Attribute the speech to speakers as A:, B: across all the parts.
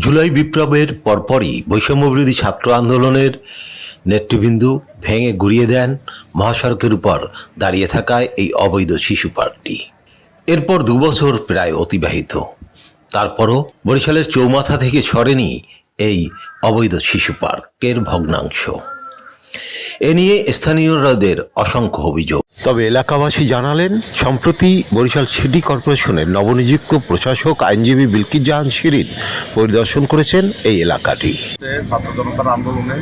A: জুলাই বিপ্লবের পরপরই বৈষম্যবিরোধী ছাত্র আন্দোলনের নেতৃবৃন্দ ভেঙে গুড়িয়ে দেন মহাসড়কের উপর দাঁড়িয়ে থাকায় এই অবৈধ শিশু পার্কটি। এরপর দুবছর প্রায় অতিবাহিত, তারপরও বরিশালের চৌমাথা থেকে সরেনি এই অবৈধ শিশু পার্কের ভগ্নাংশ। এ নিয়ে স্থানীয়দের অসংখ্য অভিযোগ। তবে এলাকাবাসী জানালেন, সম্প্রতি বরিশাল সিটি কর্পোরেশনের নবনিযুক্ত প্রশাসক আইনজীবী বিলকিস জাহান শিরিন পরিদর্শন করেছেন এই এলাকাটি।
B: ছাত্র জনতার আন্দোলনে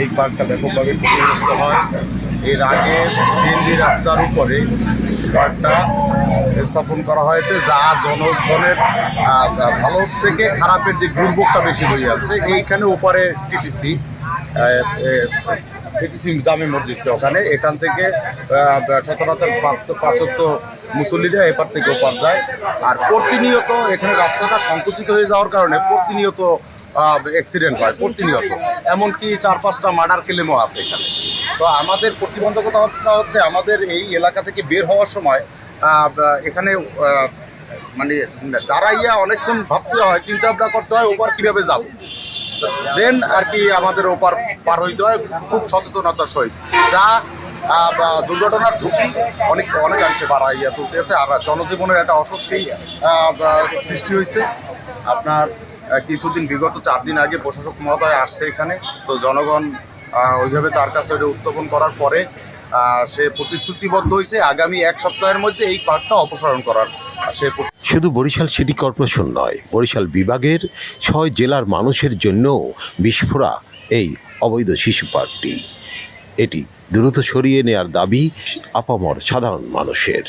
B: এই পার্কটা ব্যাপকভাবে ক্ষতিগ্রস্ত হয়। এর আগে সিএনজি রাস্তার উপরে পার্কটা স্থাপন করা হয়েছে, যা জনগণের ভালো থেকে খারাপের দিক দুর্ভোগটা বেশি হয়ে যাচ্ছে। এইখানে উপরে টিটিসি জামে মসজিদটা, এখান থেকে সচরাচর পাঁচত্ব মুসল্লিরা এপার থেকে ওপার যায়। আর প্রতিনিয়ত এখানে রাস্তাটা সংকুচিত হয়ে যাওয়ার কারণে প্রতিনিয়ত অ্যাক্সিডেন্ট হয়, প্রতিনিয়ত। এমনকি 4-5টা মার্ডার ক্লেমও আছে এখানে। তো আমাদের প্রতিবন্ধকতা হচ্ছে আমাদের এই এলাকা থেকে বের হওয়ার সময় এখানে মানে দাঁড়াইয়া অনেকক্ষণ ভাবতে হয়, চিন্তা ভাবনা করতে হয় ওপার কীভাবে যাব। দেন আর কি আমাদের ওপার পার হইতে হয় খুব সচেতনতার সহিত, যা দুর্ঘটনার ঝুঁকি অনেকাংশে বাড়াইয়া তুলতেছে। আর জনজীবনের একটা অস্বস্তি সৃষ্টি হয়েছে। আপনার কিছুদিন বিগত 4 দিন আগে প্রশাসক মহোদয় আসছে এখানে, তো জনগণ ওইভাবে তার কাছে এটা উত্থাপন করার পরে সে প্রতিশ্রুতিবদ্ধ হয়েছে আগামী 1 সপ্তাহের মধ্যে এই পার্কটা অপসারণ করার।
A: শুধু বরিশাল সিটি কর্পোরেশন নয়, বরিশাল বিভাগের 6 জেলার মানুষের জন্য বিস্ফোরা এই অবৈধ শিশু পার্কটি। এটি দ্রুত সরিয়ে নেওয়ার দাবি আপামর সাধারণ মানুষের।